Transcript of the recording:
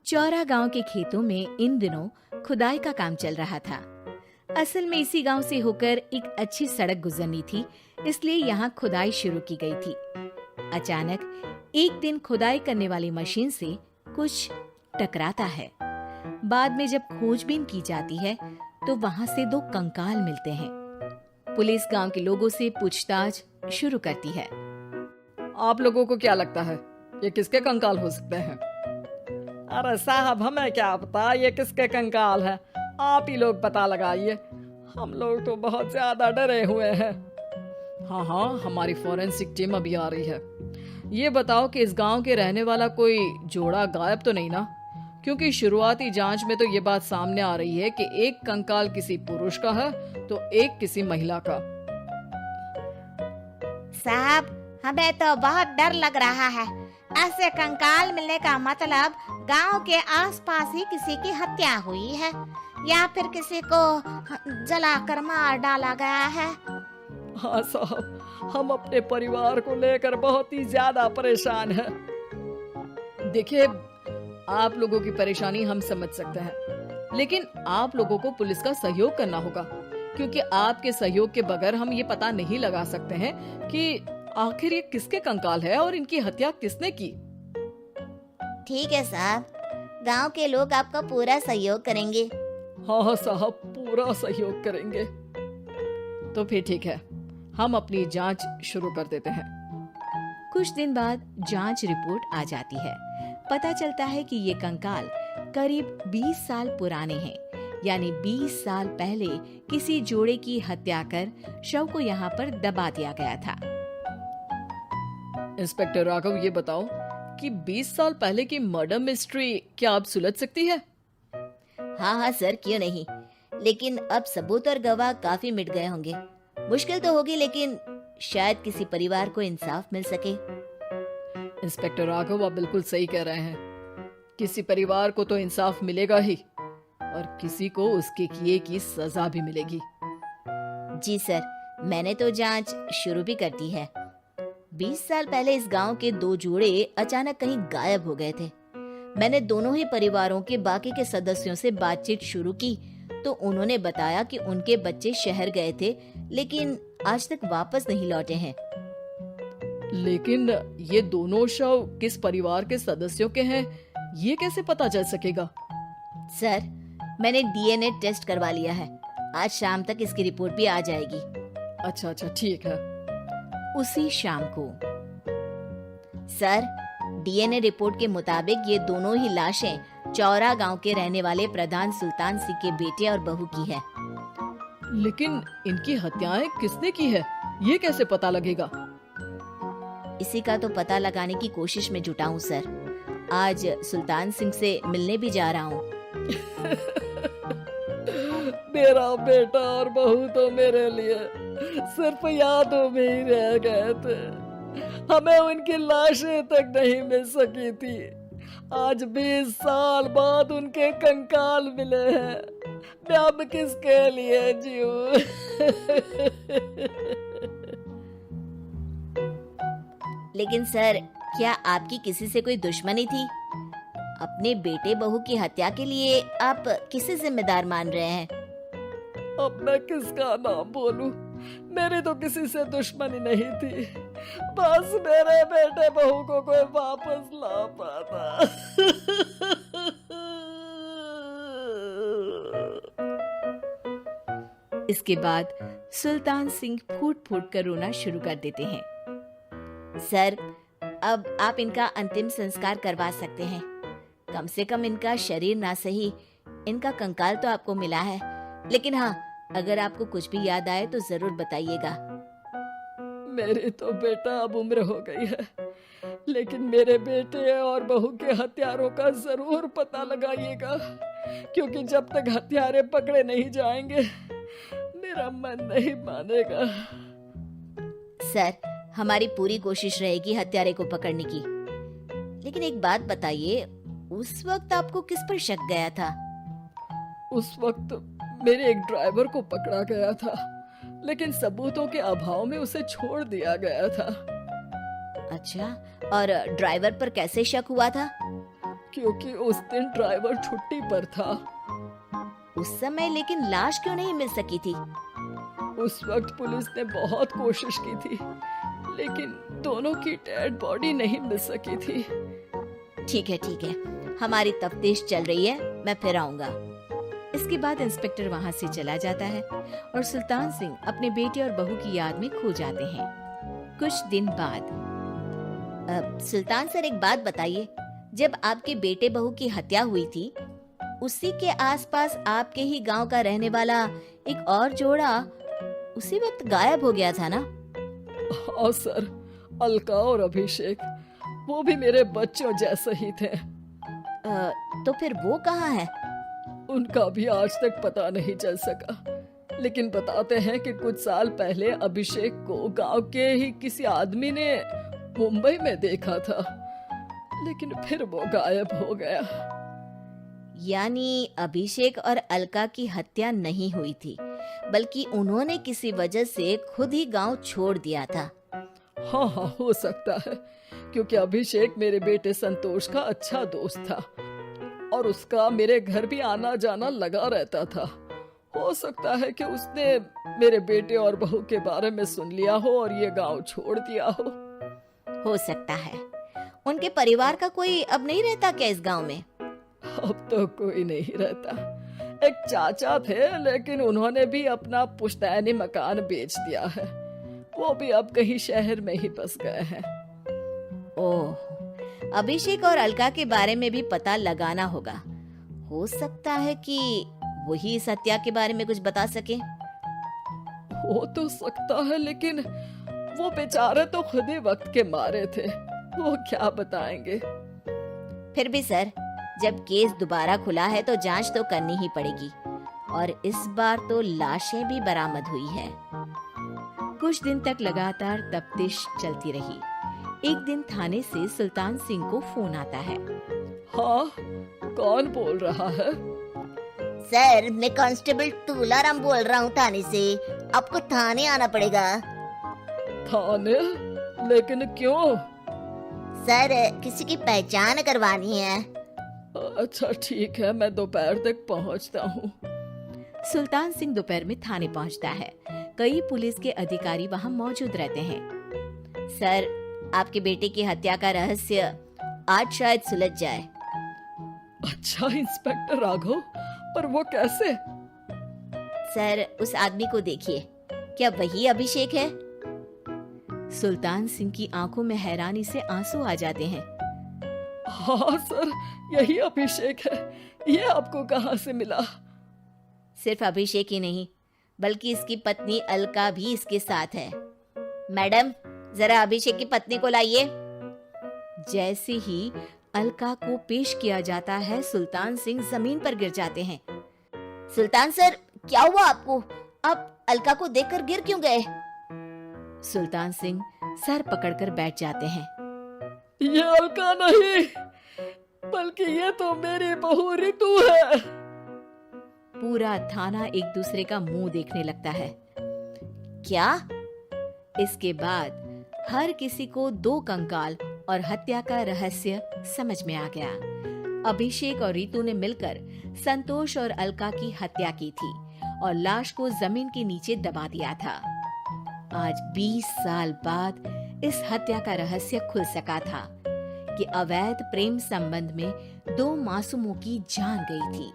चौरा गांव के खेतों में इन दिनों खुदाई का काम चल रहा था। असल में इसी गांव से होकर एक अच्छी सड़क गुजरनी थी, इसलिए यहाँ खुदाई शुरू की गई थी। अचानक एक दिन खुदाई करने वाली मशीन से कुछ टकराता है। बाद में जब खोजबीन की जाती है तो वहाँ से 2 कंकाल मिलते हैं। पुलिस गांव के लोगों से पूछताछ शुरू करती है। आप लोगों को क्या लगता है ये किसके कंकाल हो सकते हैं? अरे साहब, हमें क्या पता ये किसके कंकाल है, आप ही लोग पता लगाइए। हम लोग तो बहुत ज्यादा डरे हुए हैं। हाँ, हमारी फॉरेंसिक टीम अभी आ रही है। ये बताओ कि इस गांव के रहने वाला कोई जोड़ा गायब तो नहीं ना? क्योंकि शुरुआती जांच में तो ये बात सामने आ रही है कि एक कंकाल किसी पुरुष का है तो एक किसी महिला का। साहब, हमें तो बहुत डर लग रहा है। ऐसे कंकाल मिलने का मतलब गांव के आसपास ही किसी की हत्या हुई है या फिर किसी को जलाकर मार डाला गया है। हाँ साहब, हम अपने परिवार को लेकर बहुत ही ज्यादा परेशान हैं। देखिए, आप लोगों की परेशानी हम समझ सकते हैं, लेकिन आप लोगों को पुलिस का सहयोग करना होगा, क्योंकि आपके सहयोग के बगैर हम ये पता नहीं लगा सकते हैं कि आखिर ये किसके कंकाल है और इनकी हत्या किसने की। ठीक है साहब, गांव के लोग आपका पूरा सहयोग करेंगे। हाँ साहब, पूरा सहयोग करेंगे। तो फिर ठीक है, हम अपनी जांच शुरू कर देते हैं। कुछ दिन बाद जांच रिपोर्ट आ जाती है। पता चलता है कि ये कंकाल करीब 20 साल पुराने हैं, यानी 20 साल पहले किसी जोड़े की हत्या कर शव को यहाँ पर दबा दिया गया था। इंस्पेक्टर राघव, ये बताओ कि 20 साल पहले की मर्डर मिस्ट्री क्या आप सुलझ सकती है? हाँ सर, क्यों नहीं। लेकिन अब सबूत और गवाह काफी मिट गए होंगे। मुश्किल तो होगी, लेकिन शायद किसी परिवार को इंसाफ मिल सके। इंस्पेक्टर राघव, आप बिल्कुल सही कह रहे हैं। किसी परिवार को तो इंसाफ मिलेगा ही और किसी को उसके किए की सजा भी मिलेगी। जी सर, मैंने तो जांच शुरू भी कर दी है। 20 साल पहले इस गांव के 2 जोड़े अचानक कहीं गायब हो गए थे। मैंने दोनों ही परिवारों के बाकी के सदस्यों से बातचीत शुरू की तो उन्होंने बताया कि उनके बच्चे शहर गए थे, लेकिन आज तक वापस नहीं लौटे हैं। लेकिन ये दोनों शव किस परिवार के सदस्यों के हैं, ये कैसे पता चल सकेगा? सर, मैंने डीएनए टेस्ट करवा लिया है। आज शाम तक इसकी रिपोर्ट भी आ जाएगी। अच्छा, ठीक है। उसी शाम को सर, डीएनए रिपोर्ट के मुताबिक ये दोनों ही लाशें चौरा गांव के रहने वाले प्रधान सुल्तान सिंह के बेटे और बहू की है। लेकिन इनकी हत्याएं किसने की है, ये कैसे पता लगेगा? इसी का तो पता लगाने की कोशिश में जुटा हूँ सर। आज सुल्तान सिंह से मिलने भी जा रहा हूँ। मेरा बेटा और बहू तो मेरे लिए सिर्फ यादों में ही रह गए थे। हमें उनकी लाशें तक नहीं मिल सकी थी। आज 20 साल बाद उनके कंकाल मिले हैं। मैं अब किसके लिए जीऊं? लेकिन सर, क्या आपकी किसी से कोई दुश्मनी थी? अपने बेटे बहू की हत्या के लिए आप किसे जिम्मेदार मान रहे हैं? अब मैं किसका नाम बोलूं? मेरी तो किसी से दुश्मनी नहीं थी, बस मेरे बेटे बहू को कोई वापस ला पाता। इसके बाद सुल्तान सिंह फूट फूट कर रोना शुरू कर देते हैं। सर, अब आप इनका अंतिम संस्कार करवा सकते हैं। कम से कम इनका शरीर ना सही, इनका कंकाल तो आपको मिला है। लेकिन हाँ, अगर आपको कुछ भी याद आए तो जरूर बताइएगा। मेरी तो बेटा अब उम्र हो गई है, लेकिन मेरे बेटे और बहू के हत्यारों का जरूर पता लगाइएगा, क्योंकि जब तक हत्यारे पकड़े नहीं जाएंगे मेरा मन नहीं मानेगा। सर, हमारी पूरी कोशिश रहेगी हत्यारे को पकड़ने की। लेकिन एक बात बताइए, उस वक्त आपको किस पर शक गया था? उस वक्त मेरे एक ड्राइवर को पकड़ा गया था, लेकिन सबूतों के अभाव में उसे छोड़ दिया गया था। अच्छा, और ड्राइवर पर कैसे शक हुआ था? क्योंकि उस दिन ड्राइवर छुट्टी पर था। उस समय लेकिन लाश क्यों नहीं मिल सकी थी? उस वक्त पुलिस ने बहुत कोशिश की थी, लेकिन दोनों की डेड बॉडी नहीं मिल सकी थी। ठीक है, हमारी तफ्तीश चल रही है, मैं फिर आऊंगा। इसके बाद इंस्पेक्टर वहां से चला जाता है और सुल्तान सिंह अपने बेटे और बहू की याद में खो जाते हैं। कुछ दिन बाद सुल्तान सर, एक बात बताइए, जब आपके बेटे बहू की हत्या हुई थी, उसी के आसपास आपके ही गांव का रहने वाला एक और जोड़ा उसी वक्त गायब हो गया था ना? हाँ सर, अलका और अभिषेक, वो भी मेरे बच्चों जैसे ही थे। तो फिर वो कहाँ है? उनका भी आज तक पता नहीं चल सका, लेकिन बताते हैं कि कुछ साल पहले अभिषेक को गांव के ही किसी आदमी ने मुंबई में देखा था, लेकिन फिर वो गायब हो गया। यानी अभिषेक और अलका की हत्या नहीं हुई थी, बल्कि उन्होंने किसी वजह से खुद ही गांव छोड़ दिया था। हाँ, हो सकता है, क्योंकि अभिषेक मेरे बेटे संतोष का अच्छा दोस्त था और उसका मेरे घर भी आना जाना लगा रहता था। हो सकता है कि उसने मेरे बेटे और बहू के बारे में सुन लिया हो और ये गांव छोड़ दिया हो सकता है। उनके परिवार का कोई अब नहीं रहता क्या इस गांव में? अब तो कोई नहीं रहता। एक चाचा थे, लेकिन उन्होंने भी अपना पुश्तैनी मकान बेच दिया है। वो भी अब कहीं शहर में ही बस गए हैं। ओह, अभिषेक और अलका के बारे में भी पता लगाना होगा। हो सकता है कि वही इस हत्या के बारे में कुछ बता सके। हो तो सकता है, लेकिन वो बेचारे तो खुद ही वक्त के मारे थे, वो क्या बताएंगे। फिर भी सर, जब केस दोबारा खुला है तो जांच तो करनी ही पड़ेगी, और इस बार तो लाशें भी बरामद हुई है। कुछ दिन तक लगातार तफ्तीश चलती रही। एक दिन थाने से सुल्तान सिंह को फोन आता है। हाँ, कौन बोल रहा है? सर, मैं कांस्टेबल तुलाराम बोल रहा हूँ थाने से। आपको थाने आना पड़ेगा। थाने? लेकिन क्यों? सर, किसी की पहचान करवानी है। अच्छा ठीक है, मैं दोपहर तक पहुंचता हूँ। सुल्तान सिंह दोपहर में थाने पहुंचता है। कई पुलिस के अधिकारी वहां मौजूद रहते हैं। सर, आपके बेटे की हत्या का रहस्य आज शायद सुलझ जाए। अच्छा इंस्पेक्टर राघव, पर वो कैसे? सर, उस आदमी को देखिए, क्या वही अभिषेक है? सुल्तान सिंह की आंखों में हैरानी से आंसू आ जाते हैं। हाँ सर, यही अभिषेक है। ये आपको कहाँ से मिला? सिर्फ अभिषेक ही नहीं, बल्कि इसकी पत्नी अलका भी इसके साथ है। मैडम, जरा अभिषेक की पत्नी को लाइए। जैसे ही अलका को पेश किया जाता है, सुल्तान सिंह जमीन पर गिर जाते हैं। सुल्तान सर, क्या हुआ आपको? आप अलका को देखकर गिर क्यों गए? सुल्तान सिंह सर पकड़कर बैठ जाते हैं। ये अलका नहीं, बल्कि ये तो मेरी बहू रितु है। पूरा थाना एक दूसरे का मुंह देखने लगता है। क्या? इसके बाद हर किसी को दो कंकाल और हत्या का रहस्य समझ में आ गया। अभिषेक और रितु ने मिलकर संतोष और अलका की हत्या की थी और लाश को जमीन के नीचे दबा दिया था। आज 20 साल बाद इस हत्या का रहस्य खुल सका था कि अवैध प्रेम संबंध में दो मासूमों की जान गई थी।